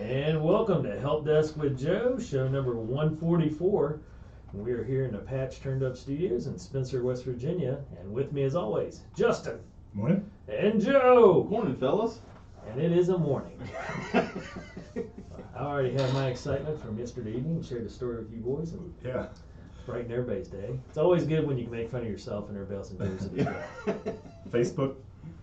And welcome to Help Desk with Joe, show number 144. We are here in the Patch Turned Up Studios in Spencer, West Virginia. And with me, as always, Justin. Morning. And Joe. Morning, fellas. And it is a morning. I already have my excitement from yesterday evening. Shared the story with you boys. And Yeah. brighten everybody's day. It's always good when you can make fun of yourself and everybody else enjoys it. Facebook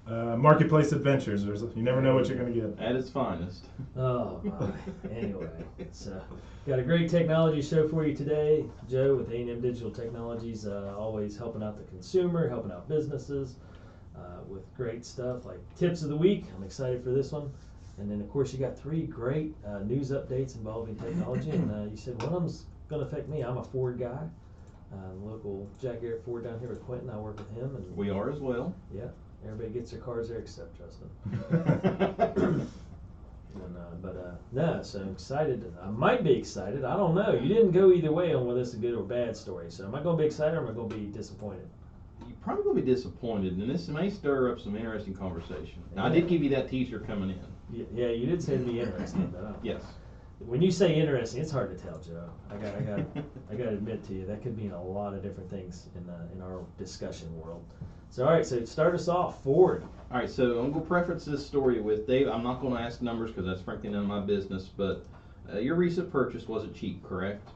Marketplace Adventures. You never know what you're going to get. At its finest. Oh my. Anyway, so got a great technology show for you today. Joe with A&M Digital Technologies, always helping out the consumer, helping out businesses with great stuff like tips of the week. I'm excited for this one. And then of course you got three great news updates involving technology. And you said one of them's going to affect me. I'm a Ford guy. Local Jack Garrett Ford down here with Quentin. I work with him. And We are as well. yeah. Everybody gets their cars there except Justin. No, so I'm excited. I might be excited. I don't know. You didn't go either way on whether it's a good or bad story. So am I going to be excited or am I going to be disappointed? You're probably going to be disappointed, and this may stir up some interesting conversation. Now, I did give you that teaser coming in. Yeah, you did say it'd be interesting, but Yes. when you say interesting, it's hard to tell, Joe. I got to admit to you that could mean a lot of different things in our discussion world. So all right, so start us off, Ford. All right, so I'm going to preface this story with Dave. I'm not going to ask numbers because that's frankly none of my business, but your recent purchase wasn't cheap, correct?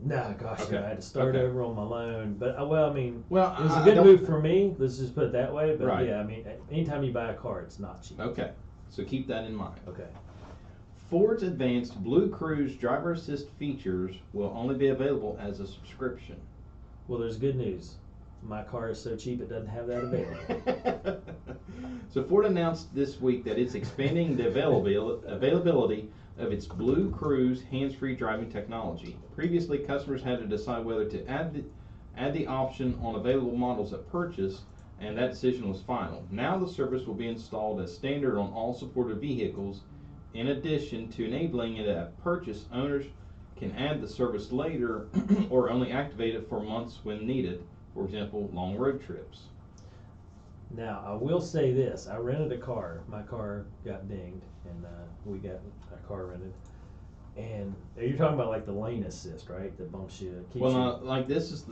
Nah, gosh, Okay. I had to start Okay. over on my loan, but well, I mean, Well, it was a I good don't- move for me. Let's just put it that way. But Right. yeah, I mean, anytime you buy a car, it's not cheap. Okay, so keep that in mind. Okay. Ford's advanced BlueCruise driver assist features will only be available as a subscription. Well, there's good news. My car is so cheap it doesn't have that available. So Ford announced this week that it's expanding the availability of its BlueCruise hands-free driving technology. Previously, customers had to decide whether to add the option on available models at purchase, and that decision was final. Now the service will be installed as standard on all supported vehicles. In addition to enabling it at purchase, owners can add the service later or only activate it for months when needed. For example, long road trips. Now, I will say this. I rented a car. My car got dinged, and we got a car rented. And you're talking about like the lane assist, right? That bumps you, keeps Well, you. like this is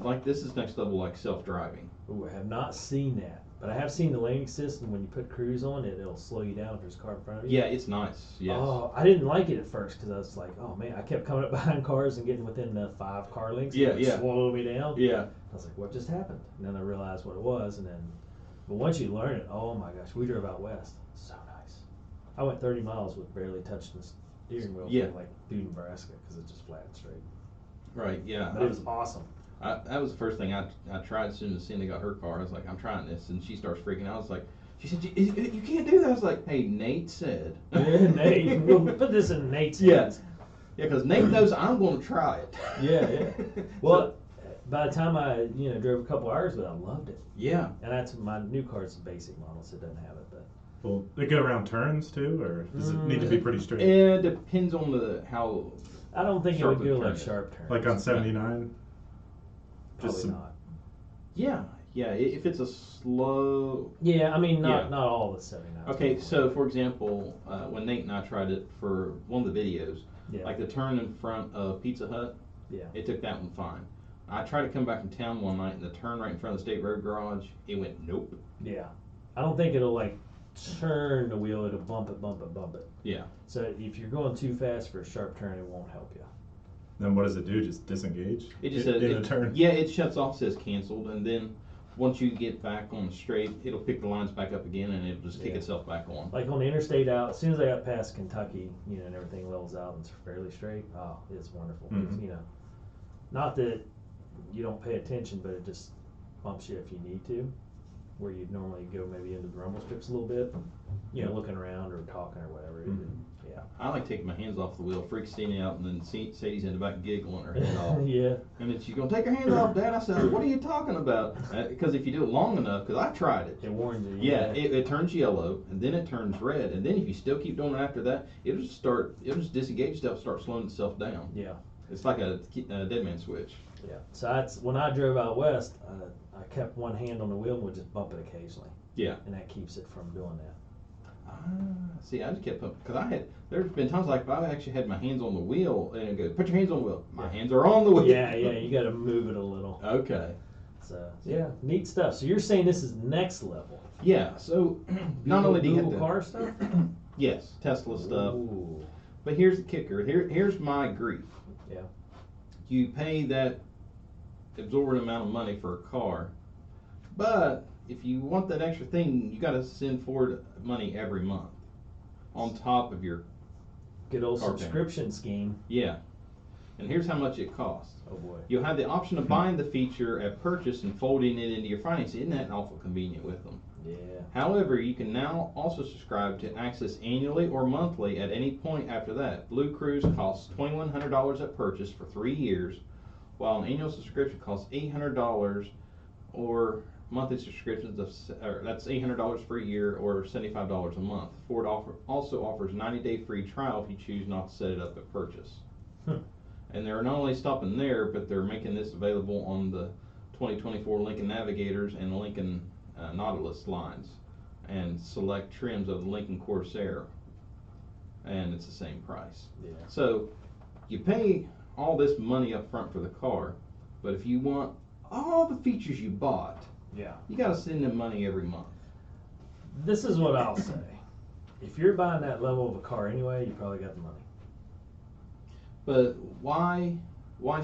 next level, like self-driving. Ooh, I have not seen that. But I have seen the lane assist, and when you put cruise on it, it'll slow you down if there's a car in front of you. Yeah, it's nice. Yes. Oh, I didn't like it at first because I was like, oh man, I kept coming up behind cars and getting within the 5 car lengths. Yeah, and it would yeah. slow me down. Yeah. I was like, what just happened? And then I realized what it was, but once you learn it, oh my gosh, we drove out west. So nice. I went 30 miles with barely touching the steering wheel. Yeah. From like through Nebraska because it's just flat and straight. Right. Yeah. But it was awesome. That was the first thing I tried as soon as Cindy got her car. I was like, I'm trying this, and she starts freaking out. I was like, she said, you can't do that. I was like, hey, Nate said. Yeah, Nate, we'll put this in Nate's Yeah. hands. Yeah, because Nate knows I'm going to try it. Yeah. Well, by the time I drove a couple hours with it, I loved it. Yeah. And that's my new car's a basic model, so it doesn't have it. But Will they go around turns too, or does it need to be pretty straight? It depends on how. I don't think it Sharp would go turn like is. sharp turns. Like on 79? Probably some- not. Yeah. If it's a slow. Yeah, I mean not Yeah. all the 79. Okay, so for example, when Nate and I tried it for one of the videos, Yeah. like the turn in front of Pizza Hut, Yeah. it took that one fine. I tried to come back from town one night, and the turn right in front of the State Road Garage, it went nope. Yeah. I don't think it'll like turn the wheel, it'll bump it. Yeah. So if you're going too fast for a sharp turn, it won't help you. Then what does it do? Just disengage? It just in says a turn? Yeah, it shuts off, says canceled, and then once you get back on the straight, it'll pick the lines back up again, and it'll just kick Yeah. itself back on. Like on the interstate out, as soon as I got past Kentucky, and everything levels out and it's fairly straight, oh, it's wonderful. Mhm. Not that you don't pay attention, but it just bumps you if you need to, where you'd normally go maybe into the rumble strips a little bit, looking around or talking or whatever. Mhm. Yeah. I like taking my hands off the wheel, freaks Sadie out, and then Sadie's in the back giggling her head off. Yeah. And then she's going, take your hands off, Dad. I said, what are you talking about? Because if you do it long enough, because I tried it. It warns you. Yeah, it turns yellow, and then it turns red, and then if you still keep doing it after that, it'll just disengage itself, start slowing itself down. Yeah. It's like a dead man switch. Yeah. So that's when I drove out west. I kept one hand on the wheel and would just bump it occasionally. Yeah. And that keeps it from doing that. See, I just kept because there's been times like I've actually had my hands on the wheel and it goes, put your hands on the wheel. My hands are on the wheel. Yeah, you got to move it a little. Okay. So yeah, neat stuff. So you're saying this is next level? Yeah. So not only do you have Google to, car stuff? yes, Tesla stuff. Ooh. But here's the kicker. Here's my grief. Yeah. You pay that exorbitant amount of money for a car, but if you want that extra thing, you got to send forward money every month on top of your Good old car payment. subscription scheme. Yeah. And here's how much it costs. Oh boy. You'll have the option of buying the feature at purchase and folding it into your finance. Isn't that awful convenient with them? Yeah. However, you can now also subscribe to access annually or monthly at any point after that. BlueCruise costs $2,100 at purchase for 3 years, while an annual subscription costs $800 or monthly subscriptions that's $800 per year or $75 a month. Ford also offers 90-day free trial if you choose not to set it up at purchase. And they're not only stopping there, but they're making this available on the 2024 Lincoln Navigators and Lincoln Nautilus lines and select trims of the Lincoln Corsair, and it's the same price. Yeah. So you pay all this money up front for the car, but if you want all the features you bought, Yeah. you got to send them money every month. This is what I'll say. If you're buying that level of a car anyway, you probably got the money. But why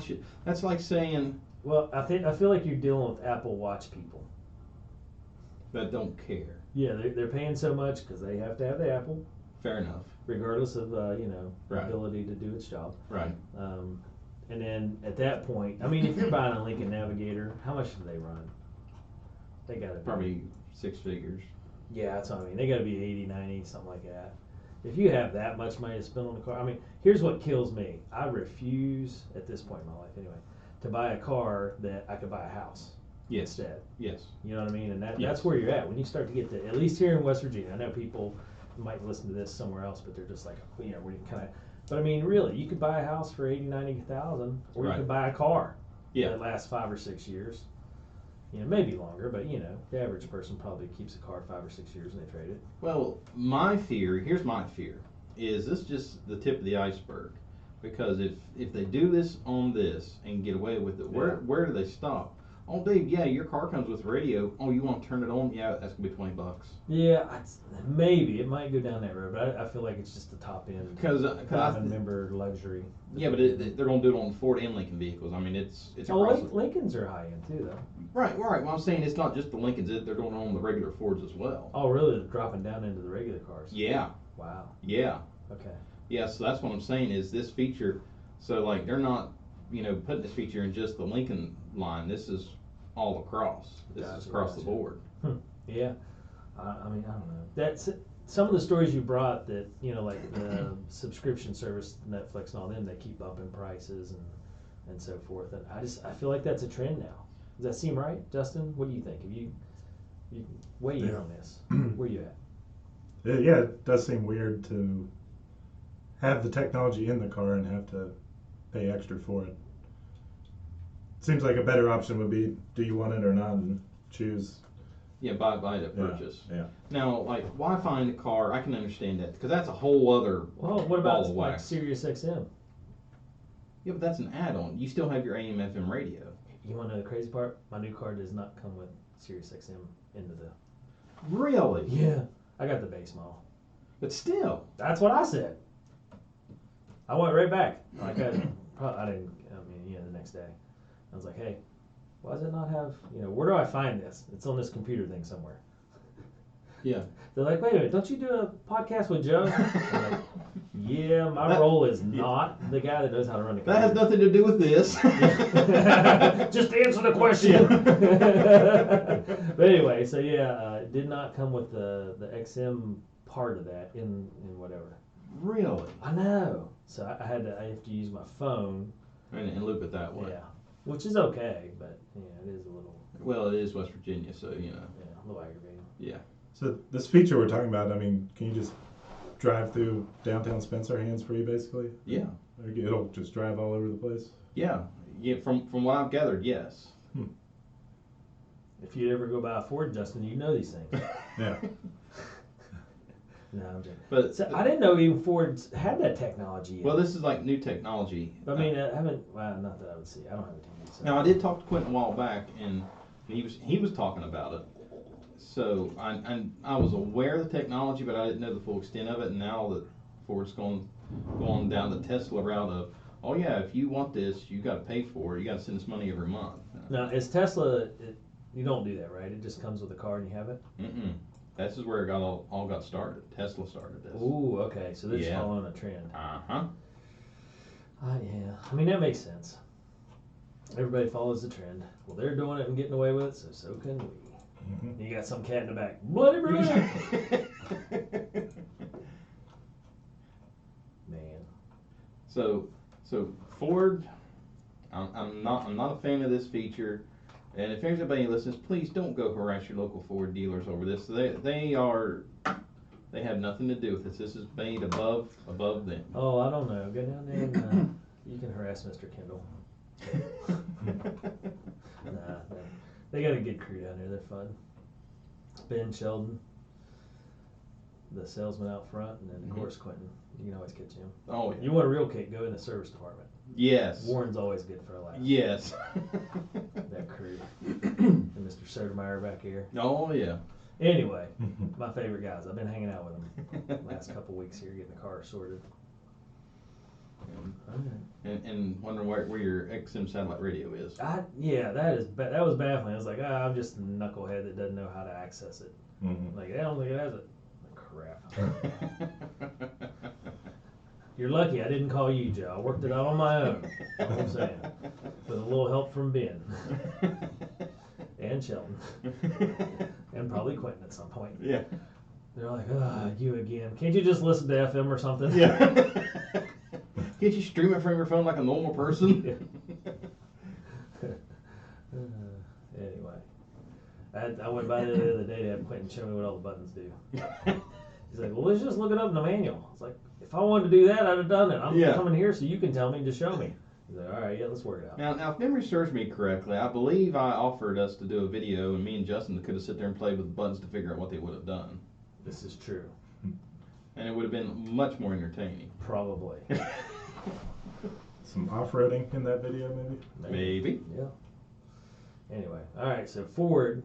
should, that's like saying Well, I feel like you're dealing with Apple Watch people. that don't care. Yeah, they're paying so much because they have to have the Apple, Fair enough. regardless of the Right. ability to do its job. Right. And then at that point, I mean, if you're buying a Lincoln Navigator, how much do they run? They got to Probably 6 figures. Yeah, that's what I mean. They got to be 80, 90, something like that. If you have that much money to spend on a car, I mean, here's what kills me. I refuse, at this point in my life anyway, to buy a car that I could buy a house Yes. instead. Yes. You know what I mean? And Yes. that's where you're at. When you start to get to, at least here in West Virginia, I know people might listen to this somewhere else, but they're just like, we kind of, but I mean, really, you could buy a house for 80, 90,000, or you Right. could buy a car Yeah. that lasts 5 or 6 years. Maybe longer, but the average person probably keeps a car 5 or 6 years and they trade it. Well, here's my fear, is this just the tip of the iceberg? Because if they do this on this and get away with it, where do they stop? Oh, Dave, yeah, your car comes with radio. Oh, you want to turn it on? Yeah, that's gonna be $20. Yeah, maybe it might go down that road, but I feel like it's just the top end. Because member luxury. yeah, but they're gonna do it on Ford and Lincoln vehicles. I mean, it's Oh, across the- Lincolns are high end too, though. right. Well, I'm saying it's not just the Lincolns; they're doing it on the regular Fords as well. Oh, really? They're dropping down into the regular cars. Yeah. Wow. Yeah. Okay. Yeah. So that's what I'm saying is this feature. So like they're not, putting this feature in just the Lincoln line. This is all across. This is Gotcha, across the gotcha. board. Yeah. I mean, I don't know. That's some of the stories you brought that like the subscription service, Netflix and all them, they keep up in prices and so forth. And I feel like that's a trend now. Does that seem right, Justin? What do you think? Have you weigh in Yeah. on this? Where you at? Yeah, it does seem weird to have the technology in the car and have to pay extra for it. Seems like a better option would be, do you want it or not, and choose. Yeah, buy it at Yeah, purchase. yeah. Now, like Wi-Fi in the car, I can understand that because that's a whole other Well, what ball about of like wax. Sirius XM? Yeah, but that's an add-on. You still have your AM/FM radio. You want to know the crazy part? My new car does not come with Sirius XM into the. Really? Yeah, I got the base model. But still. That's what I said. I went right back. Like I didn't. The next day, I was like, hey, why does it not have? Where do I find this? It's on this computer thing somewhere. Yeah. They're like, wait a minute, don't you do a podcast with Joe? I'm like, yeah, my role is not the guy that knows how to run the That has computer. nothing to do with this. Just answer the question. But anyway, so yeah, it did not come with the XM part of that in whatever. Really? I know. So I have to use my phone. And loop it that way. Yeah, which is okay, but it is a little. Well, it is West Virginia, so Yeah, a little aggravating. Yeah. So this feature we're talking about, I mean, can you just drive through downtown Spencer hands-free, basically? Yeah. Or it'll just drive all over the place? Yeah. Yeah. From what I've gathered, yes. If you ever go by a Ford, Justin, you know these things. Yeah. No, I'm joking. But So, I didn't know even Ford had that technology yet. well, this is like new technology. I mean, I haven't. Well, not that I would see. I don't have a TV. So. Now I did talk to Quentin a while back, and he was talking about it. So I was aware of the technology, but I didn't know the full extent of it. And now that Ford's going down the Tesla route of, oh yeah, if you want this, you got to pay for it. You got to send us money every month. Now, is Tesla? You don't do that, right? It just comes with a car and you have it. Mm-mm. This is where it all got started. Tesla started this. Ooh, okay. So they're just Yeah. following a trend. Uh-huh. Yeah. I mean, that makes sense. Everybody follows the trend. Well, they're doing it and getting away with it, so can we. Mhm. You got some cat in the back. Bloody brilliant. Man. So Ford, I'm not a fan of this feature, and if there's anybody who listens, please don't go harass your local Ford dealers over this. They have nothing to do with this. This is made above them. Oh, I don't know. Go down there and you can harass Mr. Kendall. Nah, they got a good crew down there. They're fun. Ben Sheldon, the salesman out front, and then of course Quentin. You can always catch him. Oh yeah. You want a real kick? Go in the service department. Yes. Warren's always good for a laugh. Yes. That crew. And Mr. Sotomayor back here. Oh yeah. Anyway, my favorite guys. I've been hanging out with them last couple weeks here, getting the car sorted. And wondering where your XM satellite radio is. Yeah, that was baffling. I was like, I'm just a knucklehead that doesn't know how to access it. Mhm. Like, I don't think it has it. Like, crap. You're lucky I didn't call you, Joe. I worked it out on my own. That's what I'm saying. With a little help from Ben. And Sheldon. And probably Quentin at some point. Yeah. They're like, you again. Can't you just listen to FM or something? Yeah. Can't you stream it from your phone like a normal person? Anyway, I went by there the other day to have Quentin show me what all the buttons do. He's like, well, let's just look it up in the manual. It's like, if I wanted to do that, I'd have done it. I'm coming here so you can tell me and just show me. He's like, all right, yeah, let's work it out. Now, if memory serves me correctly, I believe I offered us to do a video, and me and Justin could have sit there and played with the buttons to figure out what they would have done. This is true. And it would have been much more entertaining. Probably. Some off-roading in that video, maybe? Maybe. Yeah. Anyway, all right, so Ford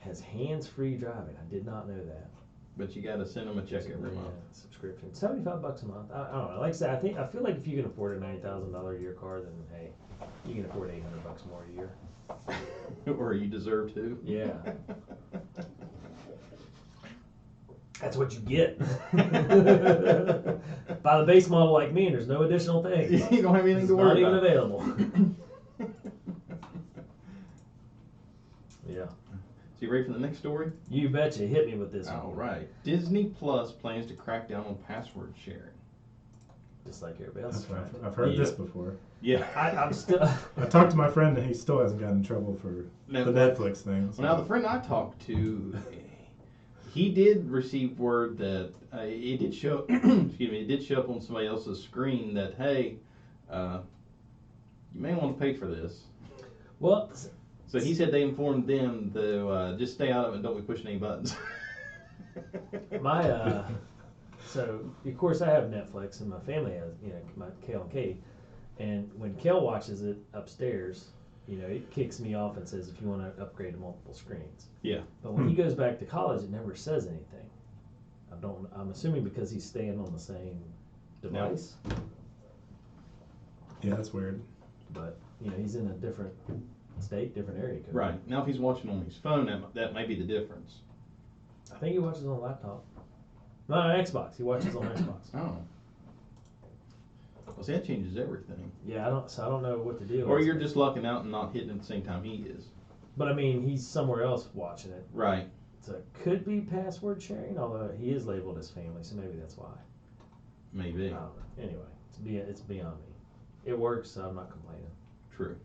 has hands-free driving. I did not know that. But you got to send them a check every month. Subscription, $75 a month. I don't know. Like I said, I feel like if you can afford a $90,000 a year car, then hey, you can afford $800 more a year. Or you deserve to. Yeah. That's what you get. Buy the base model like me, and there's no additional things. You don't have anything It's to worry not about. even available. Yeah. So you ready for the next story? You betcha. Hit me with this All one. right. Disney Plus plans to crack down on password sharing. Just like everybody else. I've heard Yeah. this before. Yeah. I'm still. I talked to my friend and he still hasn't gotten in trouble for the Netflix thing. So. Well, now the friend I talked to, he did receive word that it did show. Excuse me. It did show up on somebody else's screen that hey, you may want to pay for this. Well. So he said they informed them to just stay out of it and don't be pushing any buttons. So of course I have Netflix and my family has, my Kale and Katie, and when Kale watches it upstairs, it kicks me off and says if you want to upgrade to multiple screens. Yeah. But when he goes back to college, it never says anything. I'm assuming because he's staying on the same device. Yeah, that's weird. But he's in a different state, different area code. Right. Now if he's watching on his phone, that may be the difference. I think he watches on a laptop. No, on Xbox. He watches on Xbox. Oh. Well, see, that changes everything. Yeah, I don't know what the deal Or is. you're just lucking out and not hitting at the same time he is. But I mean, he's somewhere else watching it. Right. So it could be password sharing, although he is labeled as family, so maybe that's why. Maybe. I don't know. Anyway, it's beyond me. It works, so I'm not complaining. True.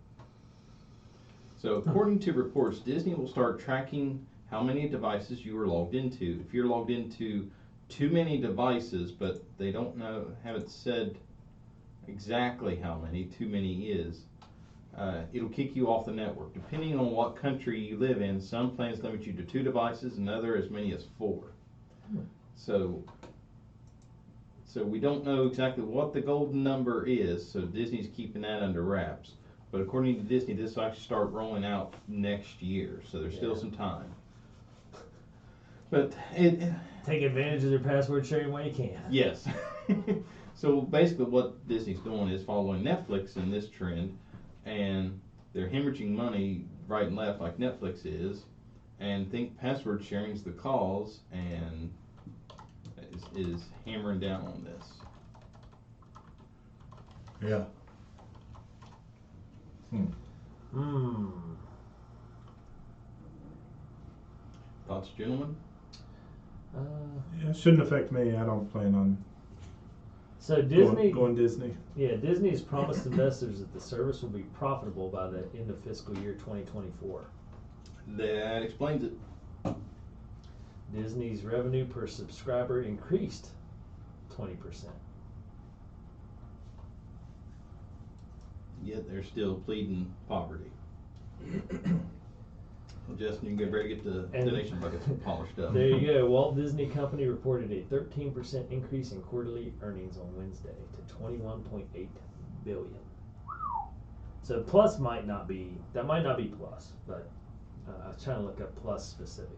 So according to reports, Disney will start tracking how many devices you are logged into. If you're logged into too many devices, but they haven't said exactly how many too many is, it'll kick you off the network. Depending on what country you live in, some plans limit you to 2 devices, and other as many as 4. So So we don't know exactly what the golden number is, so Disney's keeping that under wraps. But according to Disney, this will actually start rolling out next year, so there's still some time. But take advantage of their password sharing while you can. Yes. So basically what Disney's doing is following Netflix in this trend, and they're hemorrhaging money right and left like Netflix is, and think password sharing is the cause, and is hammering down on this. Yeah. Thoughts, gentlemen? Yeah, it shouldn't affect me. I don't plan on So Disney, going Disney. yeah, Disney has promised investors that the service will be profitable by the end of fiscal year 2024. That explains it. Disney's revenue per subscriber increased 20%. Yet they're still pleading poverty. Well, Justin, you can get ready to get the donation buckets polished up. There you go. Walt Disney Company reported a 13% increase in quarterly earnings on Wednesday to $21.8 billion. So plus might not be plus, but I was trying to look up plus specifically.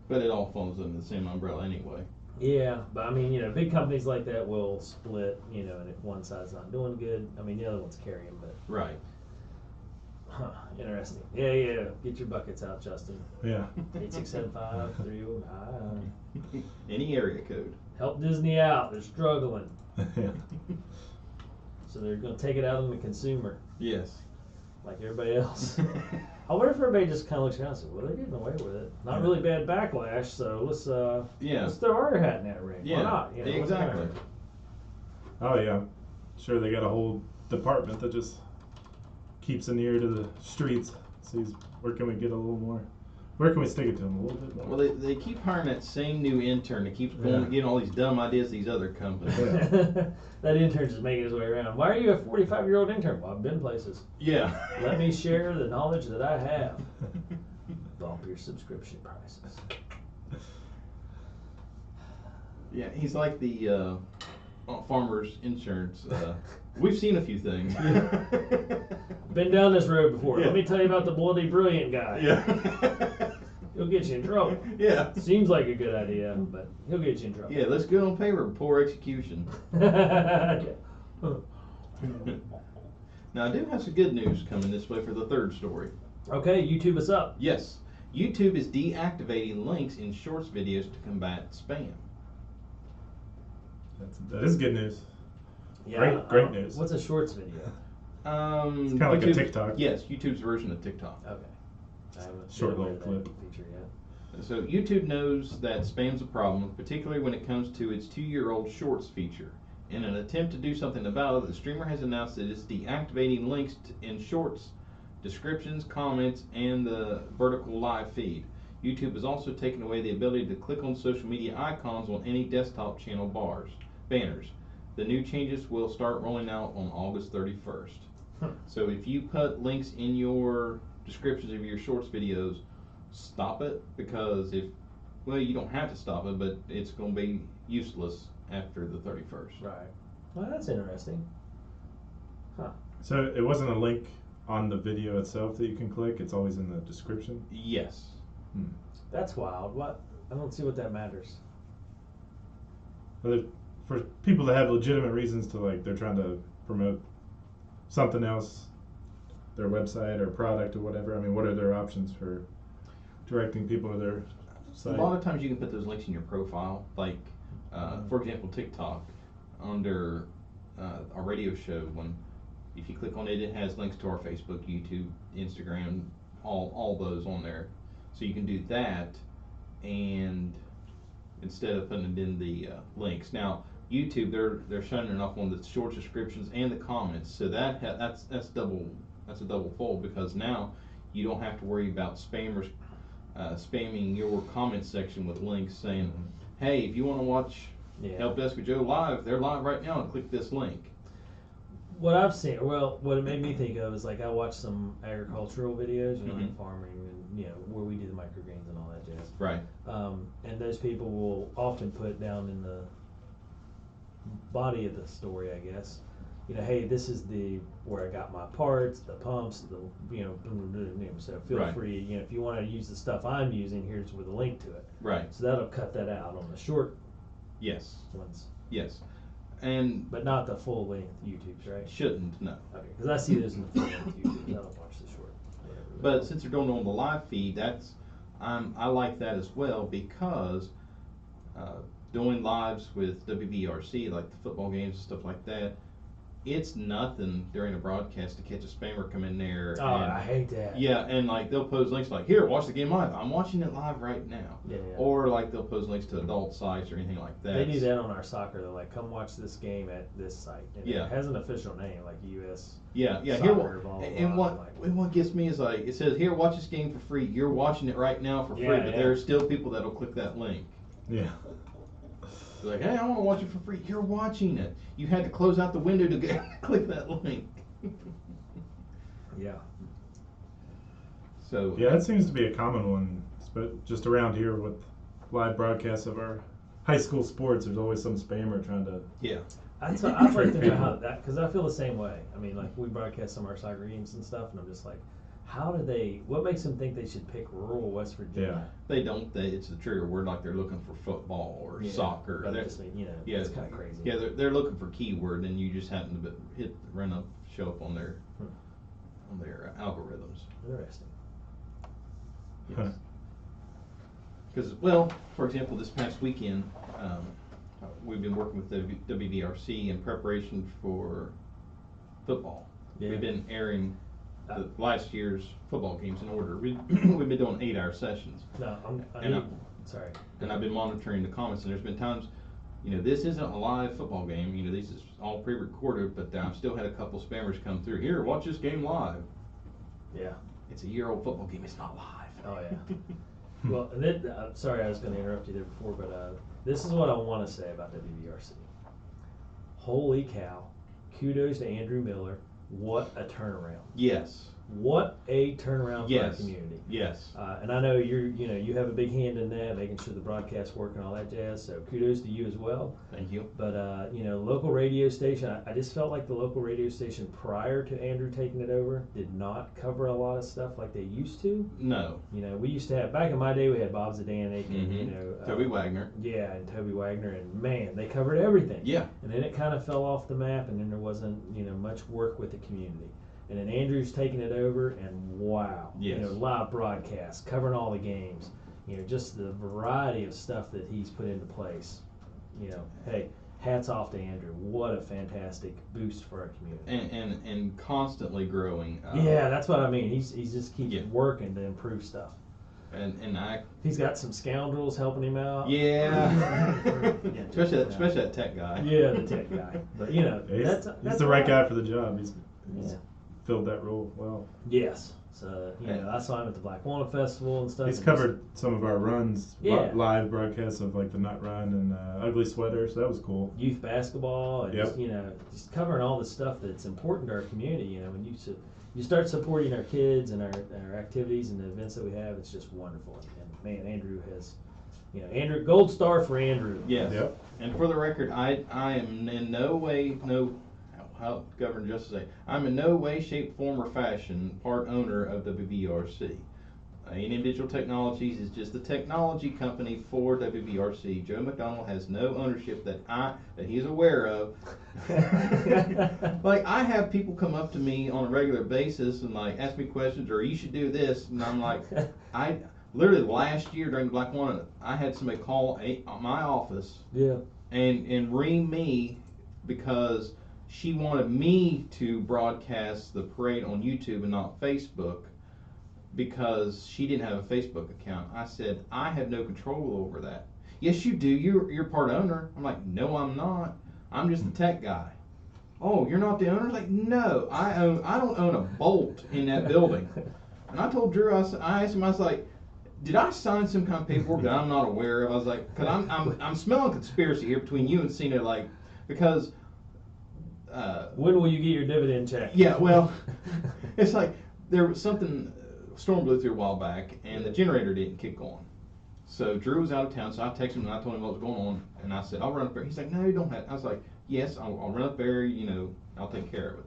But it all falls under the same umbrella anyway. Yeah, but I mean, big companies like that will split, and if one side's not doing good, I mean, the other one's carrying, but. Right. Huh, interesting. Yeah. Get your buckets out, Justin. Yeah. 867-309. Any area code. Help Disney out. They're struggling. Yeah. So they're going to take it out on the consumer. Yes. Like everybody else. I wonder if everybody just kind of looks around and says, well, they're getting away with it. Not really bad backlash, so let's throw our hat in that ring. Yeah. Why not? Exactly. Oh yeah. Sure, they got a whole department that just keeps an ear to the streets. Sees where can we get a little more. Where can we stick it to them a little bit more? Well, they keep hiring that same new intern that keeps going getting all these dumb ideas to these other companies. Yeah. That intern's just making his way around. Why are you a 45-year-old intern? Well, I've been places. Yeah. Let me share the knowledge that I have. Bump your subscription prices. Yeah, he's like the farmer's insurance. We've seen a few things. Been down this road before. Yeah. Let me tell you about the bloody brilliant guy. Yeah. He'll get you in trouble. Yeah. Seems like a good idea, but he'll get you in trouble. Yeah, looks good on paper, poor execution. Yeah. Now, I do have some good news coming this way for the third story. Okay, YouTube is up. Yes, YouTube is deactivating links in Shorts videos to combat spam. That is good news. Yeah, Great news. What's a shorts video? It's kind of like a TikTok. Yes, YouTube's version of TikTok. Okay. I haven't Short been aware little of that clip. feature yet. So YouTube knows that spam's a problem, particularly when it comes to its 2-year-old Shorts feature. In an attempt to do something about it, the streamer has announced that it's deactivating links in Shorts, descriptions, comments, and the vertical live feed. YouTube has also taken away the ability to click on social media icons on any desktop channel banners. The new changes will start rolling out on August 31st. So if you put links in your descriptions of your Shorts videos, stop it, because you don't have to stop it, but it's going to be useless after the 31st. Right. Well, that's interesting. Huh. So it wasn't a link on the video itself that you can click. It's always in the description. Yes. That's wild. What? I don't see what that matters. But for people that have legitimate reasons to they're trying to promote something else, their website or product or whatever. I mean, what are their options for directing people to their site? A lot of times you can put those links in your profile, like for example, TikTok under our radio show. If you click on it, it has links to our Facebook, YouTube, Instagram, all those on there. So you can do that, and instead of putting it in the links. Now YouTube, they're shutting it off on the short descriptions and the comments. So that's a double fold, because now you don't have to worry about spammers spamming your comment section with links saying, hey, if you want to watch Help Desk with Joe live, they're live right now, and click this link. What I've seen, what it made me think of is I watch some agricultural videos, like farming and where we do the microgreens and all that jazz. Right. And those people will often put down in the body of the story, I guess. You know, hey, this is where I got my parts, the pumps, so feel Right. free, if you want to use the stuff I'm using, here's with a link to it. Right. So that'll cut that out on the short Yes. ones, Yes. And but not the full length YouTubes, right? shouldn't, no. Okay, because I see those in the full length YouTubes. I don't watch the short. Whatever. But since they're doing it on the live feed, I like that as well, because doing lives with WBRC, like the football games and stuff like that, it's nothing during a broadcast to catch a spammer come in there. Oh, I hate that. Yeah, and like they'll post links like, here, watch the game live. I'm watching it live right now. Yeah. Or like they'll post links to adult sites or anything like that. They do that on our soccer. They're like, come watch this game at this site. And Yeah. it has an official name, like US. Yeah. Soccer, Here, blah, blah, and blah. what gets me is like, it says, here, watch this game for free. You're watching it right now for free, Yeah, but yeah. there are still people that'll click that link. Yeah. They're like, hey, I want to watch it for free. You're watching it. You had to close out the window to click that link. Yeah. So Yeah, that seems to be a common one, but just around here with live broadcasts of our high school sports, there's always some spammer trying to. yeah, I'd like to know People. how that, because I feel the same way. I mean, like, we broadcast some of our soccer games and stuff, and I'm just like, what makes them think they should pick rural West Virginia? they don't. It's the trigger word, like they're looking for football or Yeah. soccer. But I They're- just mean, yeah, it's kind of crazy. Yeah, they're looking for keyword, and you just happen to hit run up, show up on their algorithms. Interesting. Yes. Because, well, for example, this past weekend, we've been working with the WBRC in preparation for football. Yeah. We've been airing the last year's football games in order. We've been doing 8-hour sessions. No, And sorry. And I've been monitoring the comments, and there's been times, this isn't a live football game, this is all pre-recorded, but I've still had a couple spammers come through. Here, watch this game live. Yeah. It's a year-old football game, it's not live. Oh, yeah. Well, and then, sorry, I was going to interrupt you there before, but this is what I want to say about WBRC. Holy cow. Kudos to Andrew Miller. What a turnaround. Yes. What a turnaround for our Yes. community. Yes. And I know you have a big hand in that, making sure the broadcasts work and all that jazz, so kudos to you as well. Thank you. But, local radio station, I just felt like the local radio station prior to Andrew taking it over did not cover a lot of stuff like they used to. No. We used to have, back in my day, we had Bob Zdanek and, Mhm. Toby Wagner. Yeah, and Toby Wagner, and man, they covered everything. Yeah. And then it kind of fell off the map, and then there wasn't, much work with the community. And then Andrew's taking it over, and wow, Yes. live broadcasts, covering all the games, just the variety of stuff that he's put into place. Hey, hats off to Andrew. What a fantastic boost for our community. And constantly growing. Yeah, that's what I mean. He's just keeps Yeah. working to improve stuff. And I. He's got some scoundrels helping him out. Yeah. Yeah. especially that tech guy. Yeah, the tech guy. But He's that's the right all guy for the job. He's Yeah. filled that role well. Yes. So I saw him at the Black Walnut Festival and stuff. He's and covered some of our runs, Yeah. live broadcasts of like the Nut Run and Ugly Sweater, so that was cool. youth basketball and Yep. just covering all the stuff that's important to our community. When you start supporting our kids and our activities and the events that we have, it's just wonderful. And man, Andrew has, Andrew, gold star for Andrew. Yes. Yep. And for the record, I am in no way, how Governor Justice say, I'm in no way, shape, form, or fashion part owner of WBRC. A&M Digital Technologies is just the technology company for WBRC. Joe McDonald has no ownership that he's aware of. Like, I have people come up to me on a regular basis and like ask me questions, or you should do this, and I'm like, literally last year during the Black Walnut, I had somebody call my office Yeah. and ring me because she wanted me to broadcast the parade on YouTube and not Facebook because she didn't have a Facebook account. I said, I have no control over that. Yes, you do. You're part owner. I'm like, no, I'm not. I'm just the tech guy. Oh, you're not the owner? I was like, no, I don't own a bolt in that building. And I told Drew, I asked him, I was like, did I sign some kind of paperwork that I'm not aware of? I was like, because I'm smelling conspiracy here between you and Cena, like, because. When will you get your dividend check? Yeah, well, it's like there was something, storm blew through a while back, and the generator didn't kick on. So Drew was out of town, so I texted him and I told him what was going on, and I said, I'll run up there. He's like, no, you don't have. I was like, yes, I'll run up there, I'll take care of it.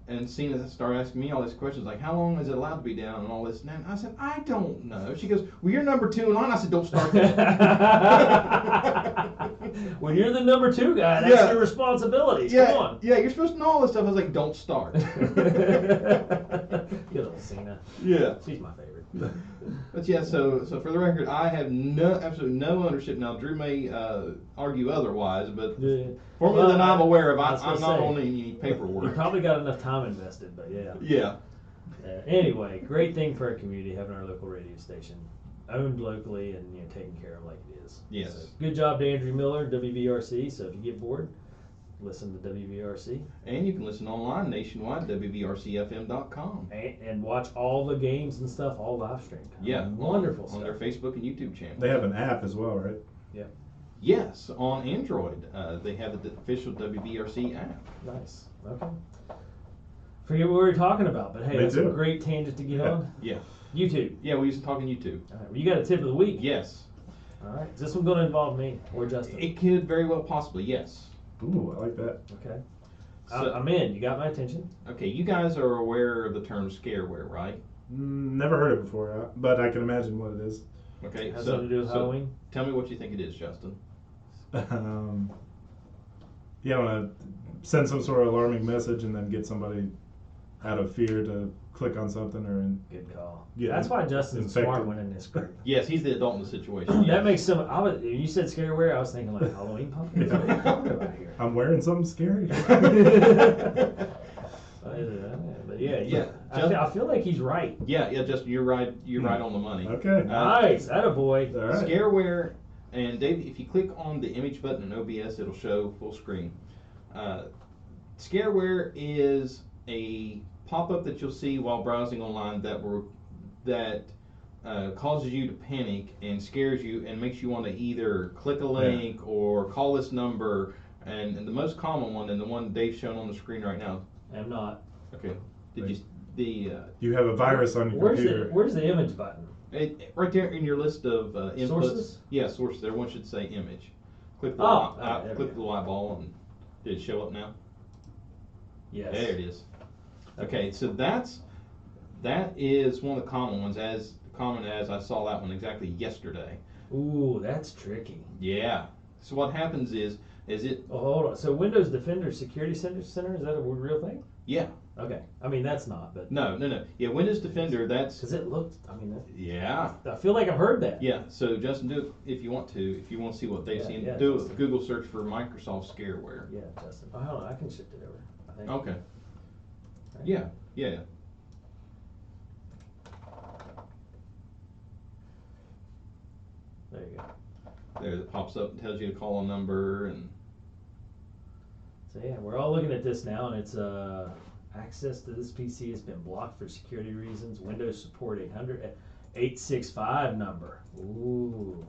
And Cena started asking me all these questions, like, how long is it allowed to be down and all this and that. I said, I don't know. She goes, well, you're number 2 in line. I said, don't start that. When you're the number 2 guy, that's your responsibility. Come on. Yeah, you're supposed to know all this stuff. I was like, don't start. Good old Cena. Yeah. She's my favorite. But yeah, so for the record, I have absolutely no ownership. Now, Drew may argue otherwise, but for me that I'm aware of, I'm not on any paperwork. You probably got enough time invested, but yeah. Yeah. Anyway, great thing for our community having our local radio station owned locally and taken care of like it is. Yes. So, good job to Andrew Miller, WVRC. So if you get bored, listen to WVRC. And you can listen online nationwide, WVRCFM.com. And watch all the games and stuff, all live streamed. Yeah. Wonderful on stuff. their Facebook and YouTube channel. They have an app as well, right? Yeah. Yes, on Android. They have the official WVRC app. Nice. Okay. Forget what we were talking about, but hey, Me that's too. a great tangent to get on. Yeah. YouTube. Yeah, we used to talk on YouTube. All right, well, you got a tip of the week. Yes. All right. Is this one going to involve me or Justin? It could very well possibly, yes. Ooh, I like that. Okay. So- I'm in. You got my attention. Okay, you guys are aware of the term scareware, right? Never heard it before, but I can imagine what it is. Okay, Has something to do with Halloween? tell me what you think it is, Justin. You want to send some sort of alarming message and then get somebody out of fear to click on something Good call. Yeah, That's why Justin's infected. smart one in this group. Yes, he's the adult in the situation. That yes. makes some. You said Scareware. I was thinking like Halloween pumpkins. What are you talking about here? I'm wearing something scary. But yeah. Yeah, I feel like he's right. Yeah, Justin, you're right. You're right on the money. Okay. Nice. Attaboy. All right. Scareware, and Dave, if you click on the image button in OBS, it'll show full screen. Scareware is a pop-up that you'll see while browsing online that causes you to panic and scares you and makes you want to either click a link or call this number. And the most common one, and the one Dave's showing on the screen right now. I'm not. Okay. Right. You You have a virus on your computer. Where's the image button? right there in your list of inputs. Sources? Yeah, sources. There, one should say image. Click the there we click go. the little eyeball, and did it show up now? Yes. There it is. Okay, so that is one of the common ones, as common as I saw that one exactly yesterday. Ooh, that's tricky. Yeah. So what happens is it? Oh, hold on. So Windows Defender Security Center, is that a real thing? Yeah. Okay. I mean, that's not, but. No. Yeah, Windows Defender. That's. Because it looked, Yeah. I feel like I've heard that. Yeah. So Justin, do it if you want to. If you want to see what they've seen, do a Google search for Microsoft Scareware. Yeah, Justin. Oh, hold on. I can shift it over. I think. Okay. Right. Yeah. There you go. There, it pops up and tells you to call a number and. So yeah, we're all looking at this now, and it's access to this PC has been blocked for security reasons. Windows support 865 number. Ooh.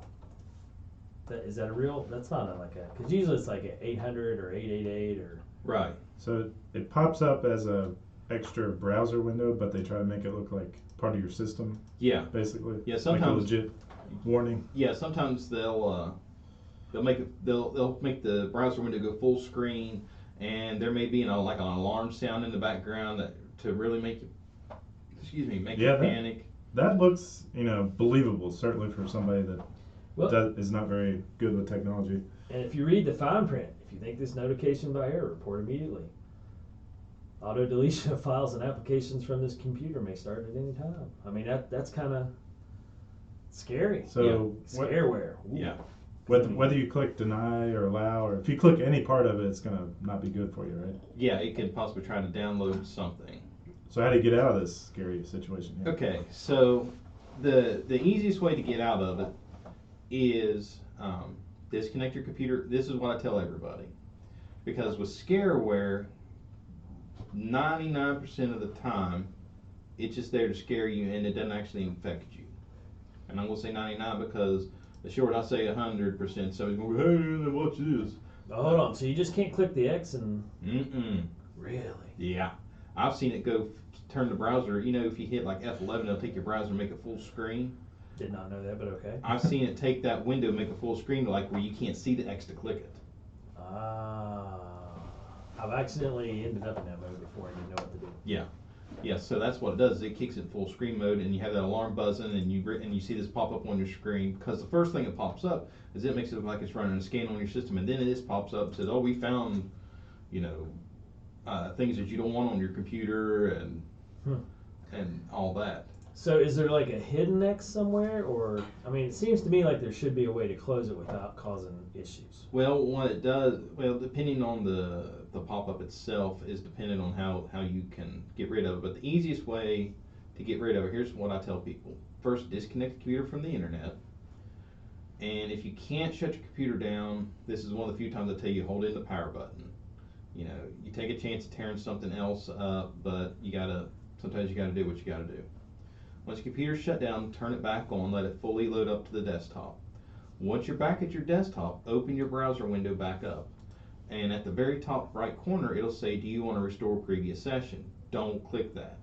Is that a real? That's not because usually it's like a 800 or 888 or. Right. So it pops up as a extra browser window, but they try to make it look like part of your system. Yeah. Basically. Yeah. Like a Sometimes. legit warning. Yeah. Sometimes they'll make the browser window go full screen, and there may be like an alarm sound in the background to really make you panic. That looks believable, certainly for somebody that is not very good with technology. And if you read the fine print, if you think this notification by error, report immediately. Auto deletion of files and applications from this computer may start at any time. I mean, that's kind of scary. So Scareware. Ooh. Yeah. Whether you click deny or allow, or if you click any part of it, it's gonna not be good for you, right? Yeah. It could possibly try to download something. So how do you get out of this scary situation here? Okay. So the easiest way to get out of it is disconnect your computer. This is what I tell everybody, because with Scareware, 99% of the time, it's just there to scare you, and it doesn't actually infect you. And I'm gonna say 99 because the short I say 100%, somebody's gonna go, hey, then watch this. Oh, hold on. So you just can't click the X and. Really? Yeah. I've seen it go turn the browser. If you hit like F11, it'll take your browser and make it full screen. Did not know that, but okay. I've seen it take that window, make a full screen, like where you can't see the X to click it. Ah. I've accidentally ended up in that mode before and didn't know what to do. Yeah. Yeah, so that's what it does. It kicks it full screen mode, and you have that alarm buzzing, and you see this pop up on your screen. Because the first thing that pops up is it makes it look like it's running a scan on your system, and then it just pops up and says, "Oh, we found, things that you don't want on your computer and all that." So is there like a hidden X somewhere, or I mean, it seems to me like there should be a way to close it without causing issues. Well, what it does, depending on the pop-up itself is dependent on how you can get rid of it. But the easiest way to get rid of it, here's what I tell people. First, disconnect the computer from the internet. And if you can't shut your computer down, this is one of the few times I tell you hold in the power button. You take a chance of tearing something else up, but sometimes you gotta do what you gotta do. Once your computer's shut down, turn it back on, let it fully load up to the desktop. Once you're back at your desktop, open your browser window back up. And at the very top right corner, it'll say, do you want to restore previous session? Don't click that,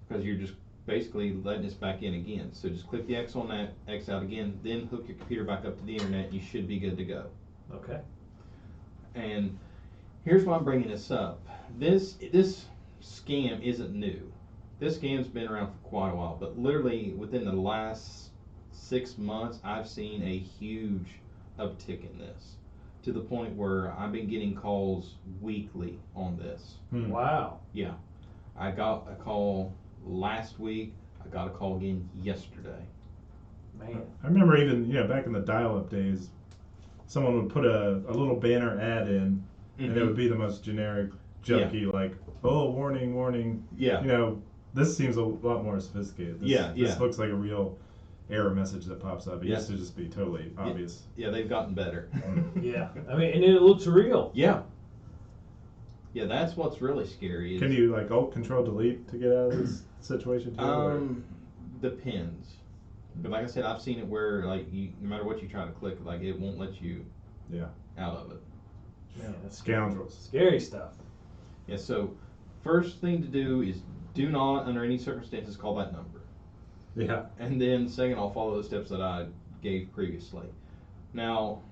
because you're just basically letting this back in again. So just click the X on that, X out again, then hook your computer back up to the internet, and you should be good to go. Okay. And here's why I'm bringing this up. This scam isn't new. This scam's been around for quite a while, but literally within the last 6 months, I've seen a huge uptick in this, to the point where I've been getting calls weekly on this. Wow. Yeah. I got a call last week. I got a call again yesterday. Man. I remember even, back in the dial-up days, someone would put a little banner ad in, and it would be the most generic, junky, like, oh, warning, warning. Yeah. This seems a lot more sophisticated. This looks like a real error message that pops up. It used to just be totally obvious. Yeah, they've gotten better. Yeah. I mean, and it looks real. Yeah. Yeah, that's what's really scary. Can you Alt Control Delete to get out of this situation too? Depends. But like I said, I've seen it where no matter what you try to click, it won't let you out of it. Man, that's Scoundrels. Scary stuff. Yeah, so first thing to do is do not, under any circumstances, call that number. Yeah. And then second, I'll follow the steps that I gave previously. Now,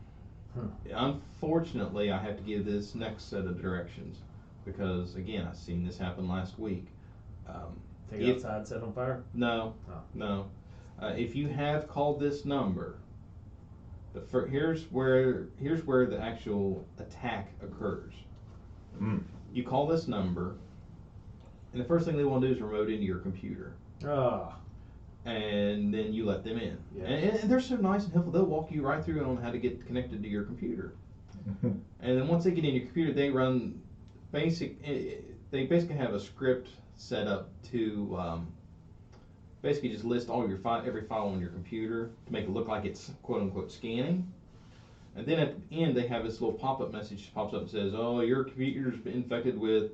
unfortunately, I have to give this next set of directions because, again, I've seen this happen last week. Take it outside, set on fire? No, Oh. no. If you have called this number, here's where the actual attack occurs. You call this number, and the first thing they want to do is remote into your computer. And then you let them in. Yeah. And they're so nice and helpful. They'll walk you right through on how to get connected to your computer. And then once they get in your computer, they run they basically have a script set up to basically just list all your every file on your computer to make it look like it's quote unquote scanning. And then at the end, they have this little pop-up message pops up and says, "Oh, your computer's been infected with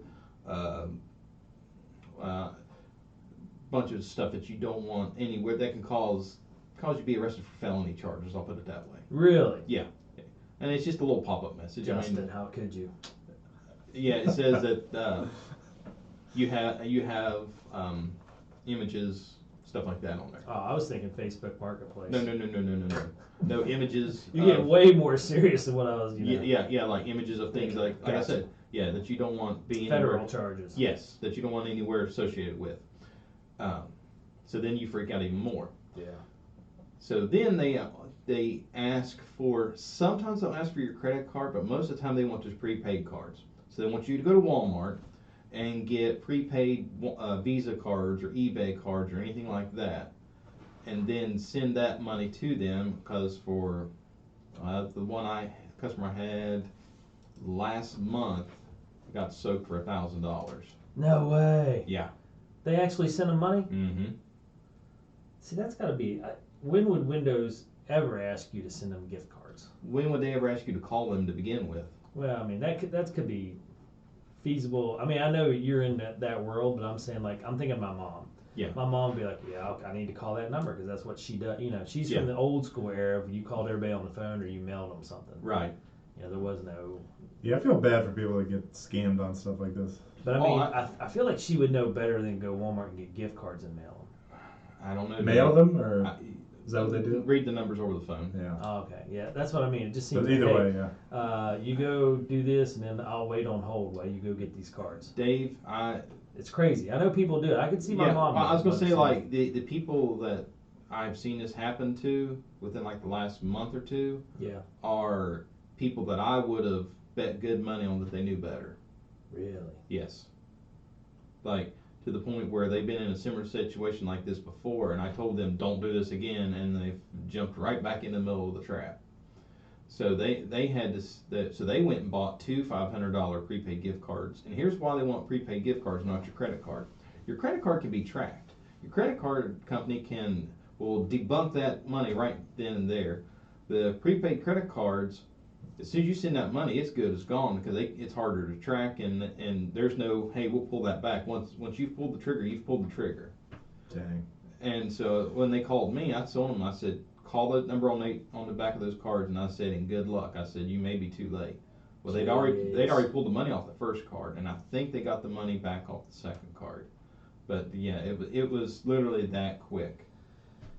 bunch of stuff that you don't want anywhere that can cause you to be arrested for felony charges." I'll put it that way. Really? Yeah. And it's just a little pop-up message. Justin, how could you? Yeah, it says that you have images, stuff like that on there. Oh, I was thinking Facebook Marketplace. No. No images. You get way more serious than what I was. Yeah, like images of things like I said, that you don't want being federal charges. Yes, that you don't want anywhere associated with. So then you freak out even more. Yeah. So then they ask for, sometimes they'll ask for your credit card, but most of the time they want just prepaid cards. So they want you to go to Walmart and get prepaid Visa cards or eBay cards or anything like that, and then send that money to them, because for the customer I had last month got soaked for $1,000. No way. Yeah. They actually sent them money? Mm-hmm. See, that's got to be. When would Windows ever ask you to send them gift cards? When would they ever ask you to call them to begin with? Well, I mean, that could be feasible. I mean, I know you're in that world, but I'm saying, I'm thinking of my mom. Yeah. My mom would be like, yeah, I need to call that number because that's what she does. She's from the old school era of you called everybody on the phone or you mailed them something. Right. There was no. Yeah, I feel bad for people that get scammed on stuff like this. But I mean, I feel like she would know better than go Walmart and get gift cards and mail them. I don't know. Mail them or? Is that what they do? Read the numbers over the phone. Yeah. Oh, okay, yeah, that's what I mean. It just seems But either like, way, hey, yeah. you go do this, and then I'll wait on hold while you go get these cards. Dave, It's crazy. I know people do it. I could see my mom. Well, I was doing gonna it, say, but like, the people that I've seen this happen to within like the last month or two yeah, are people that I would have bet good money on that they knew better. really. Yes. Like, to the point where they've been in a similar situation like this before, and I told them don't do this again, and they've jumped right back in the middle of the trap. So they had this. So they went and bought two $500 prepaid gift cards. And here's why they want prepaid gift cards, not your credit card. Your credit card can be tracked. Your credit card company will debunk that money right then and there. The prepaid credit cards, as soon as you send that money, it's good, it's gone, because it's harder to track, and there's no, hey, we'll pull that back. Once you've pulled the trigger, you've pulled the trigger. Dang. And so when they called me, I told them, I said, call the number on the back of those cards, and I said, and good luck. I said, you may be too late. Well, they'd already pulled the money off the first card, and I think they got the money back off the second card. But yeah, it was literally that quick.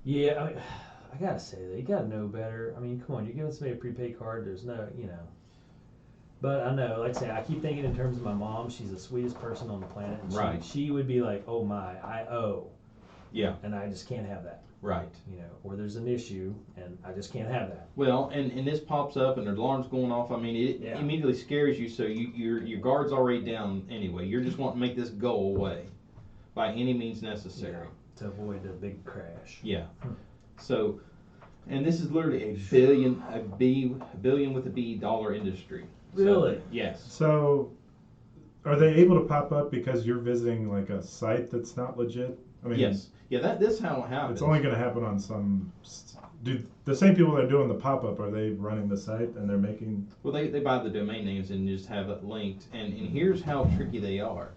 Yeah, I mean, I gotta say that you gotta know better. I mean, come on, you're giving somebody a prepaid card. There's no, But I know, like I say, I keep thinking in terms of my mom. She's the sweetest person on the planet. And Right. She would be like, oh my, I owe. Yeah. And I just can't have that. Right. Or there's an issue, and I just can't have that. Well, and this pops up, and their alarm's going off. I mean, it immediately scares you. So your guard's already down anyway. You're just wanting to make this go away by any means necessary. Yeah, to avoid a big crash. Yeah. So, and this is literally a billion with a B dollar industry. Really? So, yes. So, are they able to pop up because you're visiting like a site that's not legit? I mean, Yes. Yeah. This is how it happens. It's only going to happen on some. Do the same people that are doing the pop-up, are they running the site and they're making? Well, they buy the domain names and just have it linked. And here's how tricky they are.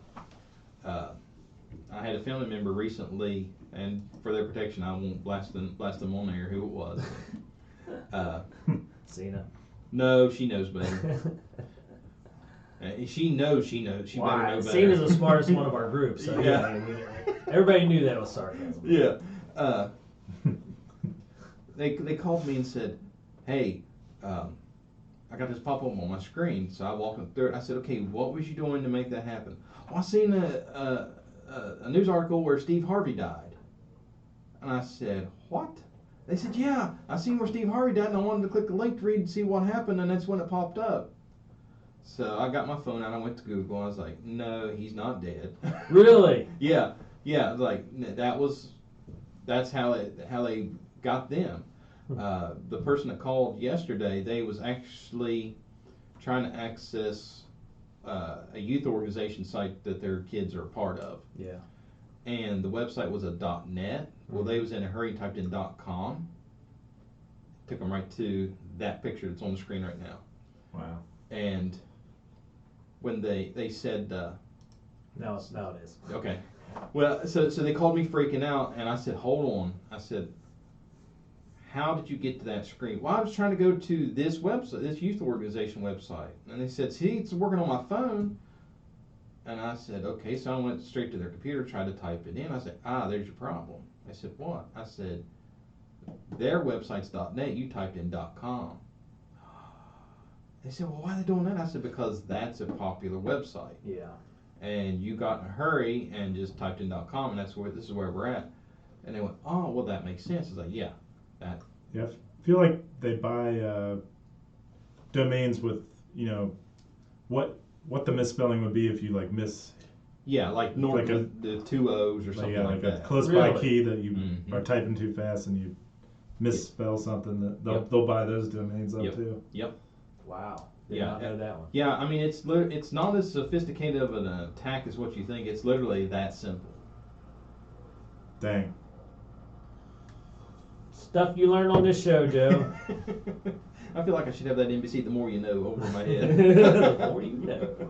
I had a family member recently, and for their protection, I won't blast them on air who it was. Cena. No, she knows better. She knows. She better know better. Cena's the smartest one of our groups. So Yeah. Everybody knew that was sarcasm. Yeah. They called me and said, hey, I got this pop-up on my screen. So I walked them through it. I said, okay, what was you doing to make that happen? Well, I seen a news article where Steve Harvey died. And I said, what? They said, yeah, I seen where Steve Harvey died, and I wanted to click the link to read and see what happened, and that's when it popped up. So I got my phone out, I went to Google, and I was like, no, he's not dead. Really? Yeah, like that's how they got them. The person that called yesterday, they was actually trying to access a youth organization site that their kids are a part of. Yeah. And the website was a .net. Well, they was in a hurry, typed in .com. Took them right to that picture that's on the screen right now. Wow. And when they said, Now it is. okay. Well, so they called me freaking out, and I said, hold on. I said, how did you get to that screen? Well, I was trying to go to this website, this youth organization website. And they said, see, it's working on my phone. And I said, okay. So I went straight to their computer, tried to type it in. I said, there's your problem. They said, what? I said, their website's .net. You typed in .com. They said, well, why are they doing that? I said, because that's a popular website. Yeah. And you got in a hurry and just typed in .com, and this is where we're at. And they went, oh, well, that makes sense. I was like, yeah, that. Yeah, I feel like they buy domains with, what the misspelling would be if you like miss. Yeah, like normally the two O's or something like that. A close by Really? key that you are typing too fast and you misspell something. That they'll buy those domains up too. Yep. Wow. Did not know that one. Yeah, I mean it's not as sophisticated of an attack as what you think. It's literally that simple. Dang. Stuff you learn on this show, Joe. I feel like I should have that NBC The More You Know over my head. The more you know.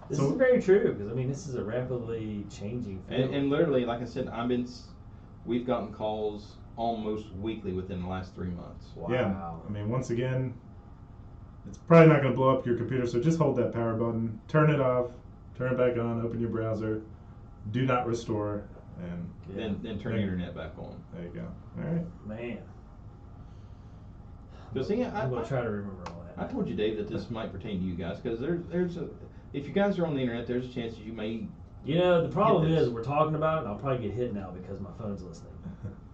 This So- is very true, because I mean, this is a rapidly changing field. And literally, like I said, we've gotten calls almost weekly within the last 3 months. Wow. Yeah. I mean, once again, it's probably not going to blow up your computer, so just hold that power button, turn it off, turn it back on, open your browser, do not restore, and Then turn the internet back on. there you go. All right. Man. But see, I'm going to try to remember all that. I told you, Dave, that this might pertain to you guys because if you guys are on the internet, there's a chance that you may. You know, the problem Get this. is we're talking about it, and I'll probably get hit now because my phone's listening.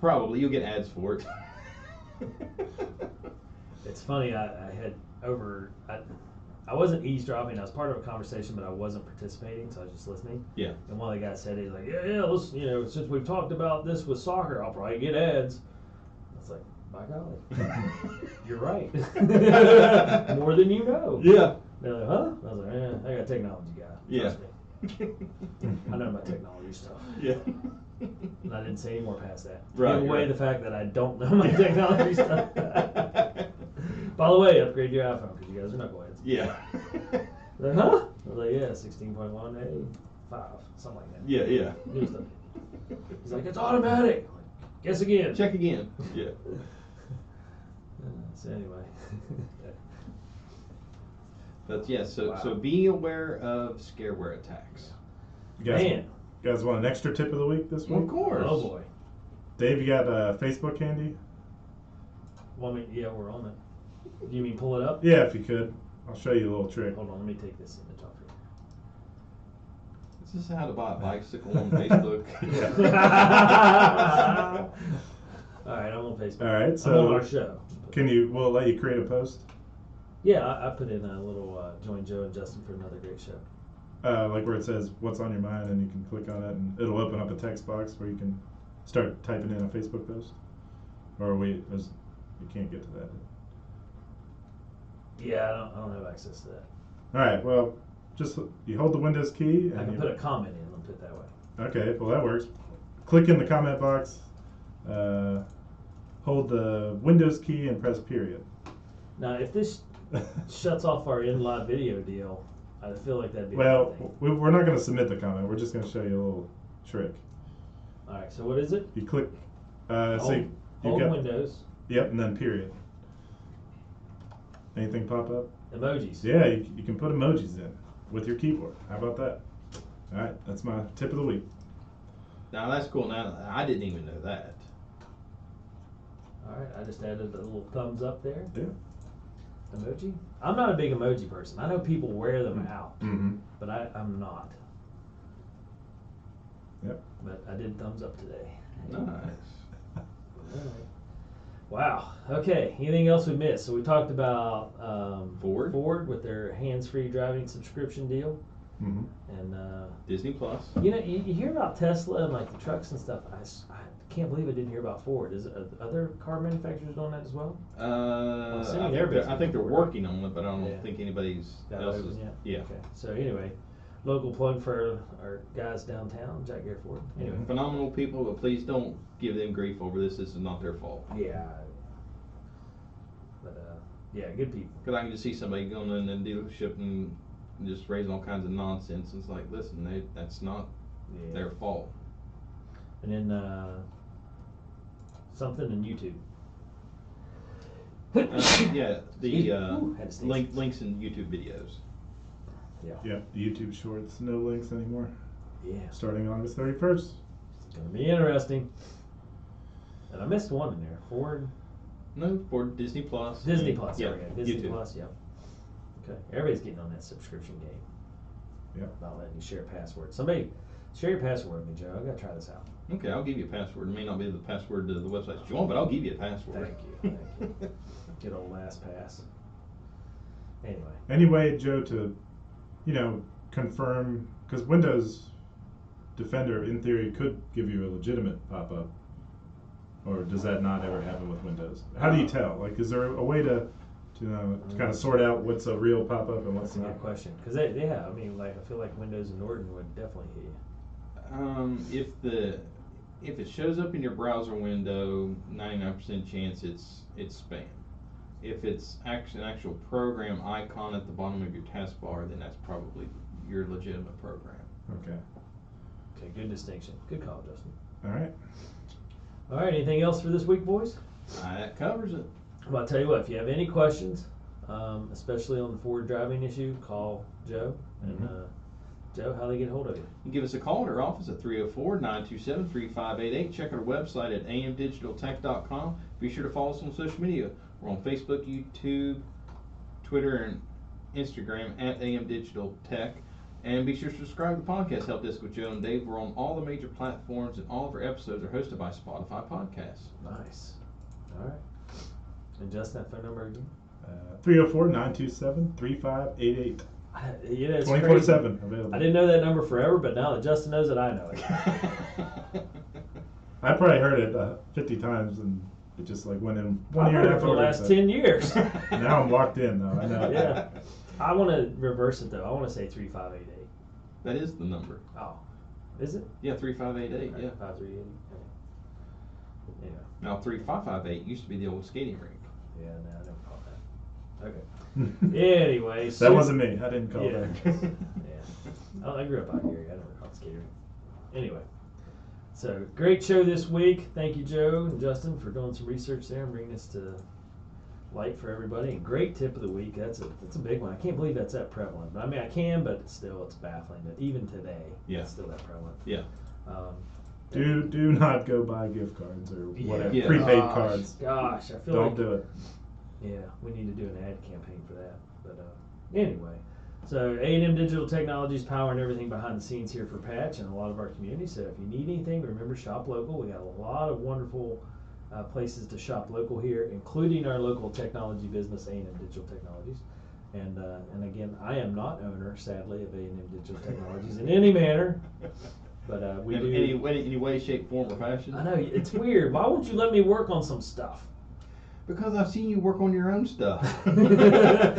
Probably you'll get ads for it. It's funny, I wasn't eavesdropping, I was part of a conversation, but I wasn't participating, so I was just listening. Yeah. And one of the guys said, he's like, yeah, let's, since we've talked about this with soccer, I'll probably get ads. I was like, by golly, you're right. More than you know. Yeah. They're like, huh? I was like, I got a technology guy. Yeah. Trust me. I know my technology stuff. Yeah. And I didn't say any more past that. Right, Give away right. the fact that I don't know my technology stuff. By the way, upgrade your iPhone because you guys are knuckleheads. Yeah. Like, huh? I was like, yeah, 16.1, 5, something like that. Yeah, yeah. New stuff. He's like, it's automatic. I'm like, guess again. Check again. Yeah. So anyway. But yeah, so Wow. so be aware of scareware attacks. You guys, Man. you guys want an extra tip of the week this week? Of course. Oh boy. Dave, you got Facebook handy? Well, yeah, we're on it. Do you mean pull it up? Yeah, if you could. I'll show you a little trick. Hold on, let me take this image off here. This is how to buy a bicycle on Facebook. All right, I'm on Facebook. All right, I'm on so our show. will it let you create a post? Yeah, I put in a little join Joe and Justin for another great show. Like where it says what's on your mind, and you can click on it, and it'll open up a text box where you can start typing in a Facebook post. Or you can't get to that. Yeah, I don't have access to that. All right, well, just you hold the Windows key. I And can you, put a comment in. Let me put it that way. Okay, well that works. Click in the comment box. Hold the Windows key and press period. Now, if this shuts off our in-live video deal, I feel like that'd be a Well, good thing. we're not going to submit the comment. We're just going to show you a little trick. All right, so what is it? You click. Hold, So you hold got Windows, Yep, and then period. Anything pop up? emojis. Yeah, you can put emojis in with your keyboard. How about that? All right, that's my tip of the week. Now that's cool. Now I didn't even know that. All right, I just added a little thumbs up there. Yeah. Emoji? I'm not a big emoji person. I know people wear them out, Mm-hmm. but I'm not. Yep. But I did thumbs up today. Nice. All right. Wow. Okay. Anything else we missed? So we talked about Ford with their hands-free driving subscription deal, Mm-hmm. and Disney Plus. you hear about Tesla and like the trucks and stuff. I can't believe I didn't hear about Ford. Is other car manufacturers doing that as well? assuming they're busy I think they're with working on it, but I don't Yeah. think anybody's Got it else open is. yet? Yeah. Okay. So anyway, local plug for our guys downtown, Jack Gare Ford. Anyway. Phenomenal people, but please don't give them grief over this. This is not their fault. Yeah. But yeah, good people. Because I can just see somebody going in the dealership and just raising all kinds of nonsense. It's like, listen, that's not Yeah. their fault. And then something in YouTube. Yeah, the Ooh, had to sneeze. links in YouTube videos. Yeah. Yep. YouTube Shorts, no links anymore. Yeah. Starting August 31st. It's gonna be interesting. And I missed one in there. Ford, No, for Disney Plus. Disney Plus. Yeah, There we go. Disney YouTube. Plus. Yep. Okay. Everybody's getting on that subscription game. Yep. Not letting you share password. Somebody share your password with me, Joe. I gotta try this out. Okay, I'll give you a password. It may not be the password to the website you want, but I'll give you a password. Thank you. Good old LastPass. Anyway. Anyway, Joe, to confirm, because Windows Defender in theory could give you a legitimate pop-up, or does that not ever happen with Windows? How do you tell? Like, is there a way to kind of sort out what's a real pop-up and what's That's a not? good question. Because I mean, like, I feel like Windows and Norton would definitely hit you. If it shows up in your browser window, 99% chance it's spam. If it's actually an actual program icon at the bottom of your taskbar, then that's probably your legitimate program. Okay. Okay, good distinction. Good call, Justin. All right. All right, anything else for this week, boys? That covers it. Well, I'll tell you what, if you have any questions, especially on the Ford driving issue, call Joe, and Joe, how they get hold of you? You can give us a call at our office at 304-927-3588. Check our website at amdigitaltech.com. Be sure to follow us on social media. We're on Facebook, YouTube, Twitter, and Instagram at amdigitaltech. And be sure to subscribe to the podcast Help Desk with Joe and Dave. We're on all the major platforms, and all of our episodes are hosted by Spotify Podcasts. Nice. All right. And Justin, that phone number again? 304-927-3588. You know, it's 24/7 crazy. available. I didn't know that number forever, but now that Justin knows it, I know it. I probably heard it 50 times, and it just like went in one I've ear heard it after for the last 10 years. Now I'm locked in, though. I know. Yeah. I want to reverse it, though. I want to say 3588. That is the number. Oh. Is it? Yeah, 3588, yeah. 5380. Yeah. Now 3558 used to be the old skating rink. Yeah, no, I never caught that. Okay. Anyway. That wasn't me. I didn't call Yeah. that. Yeah. Oh, I grew up out here. I never caught skating. Anyway. So, great show this week. Thank you, Joe and Justin, for doing some research there and bringing this to light for everybody. And great tip of the week. That's a big one. I can't believe that's that prevalent. I mean, I can, but still, it's baffling that even today, it's still that prevalent. Yeah. Do not go buy gift cards or whatever, Yeah. prepaid cards. Gosh, I feel Don't like do it. Yeah, we need to do an ad campaign for that. But anyway, so A&M Digital Technologies powering everything behind the scenes here for Patch and a lot of our community. So if you need anything, remember, shop local. We got a lot of wonderful places to shop local here, including our local technology business, A&M Digital Technologies. And again, I am not owner, sadly, of A&M Digital Technologies in any manner. But we do. Any way, shape, form, or fashion? I know, it's weird. Why won't you let me work on some stuff? Because I've seen you work on your own stuff.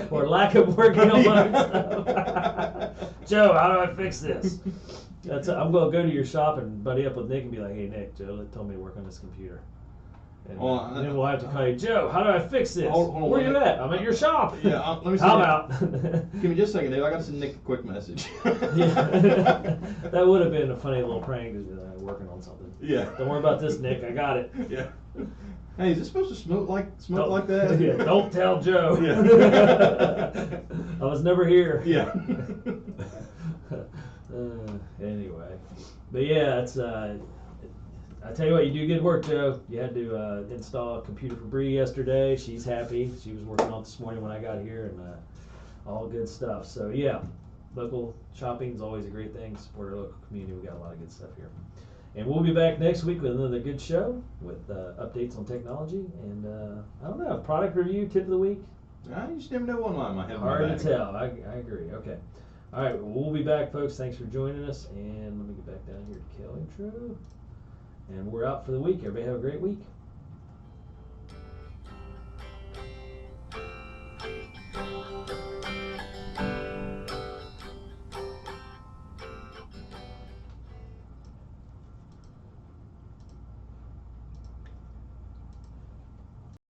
Or lack of working on my own stuff. Joe, how do I fix this? I'm going to go to your shop and buddy up with Nick and be like, hey, Nick, Joe told me to work on this computer. And then we'll have to call you, Joe, how do I fix this? Hold on, Where you at? I'm at your shop. Yeah, let me see. How about? Give me just a second, Dave. I got to send Nick a quick message. Yeah. That would have been a funny little prank, working on something. Yeah. Don't worry about this, Nick. I got it. Yeah. Hey, is this supposed to smoke like that? Yeah, don't tell Joe. Yeah. I was never here. Yeah. Anyway, but yeah, it's I tell you what, you do good work, Joe. You had to install a computer for Bree yesterday. She's happy. She was working on it this morning when I got here, and all good stuff. So yeah, local shopping is always a great thing. Support our local community. We got a lot of good stuff here. And we'll be back next week with another good show with updates on technology and I don't know, product review, tip of the week. You just never know what I might have. Hard to tell. I agree. Okay. All right. Well, we'll be back, folks. Thanks for joining us. And let me get back down here to kill intro. And we're out for the week. Everybody have a great week.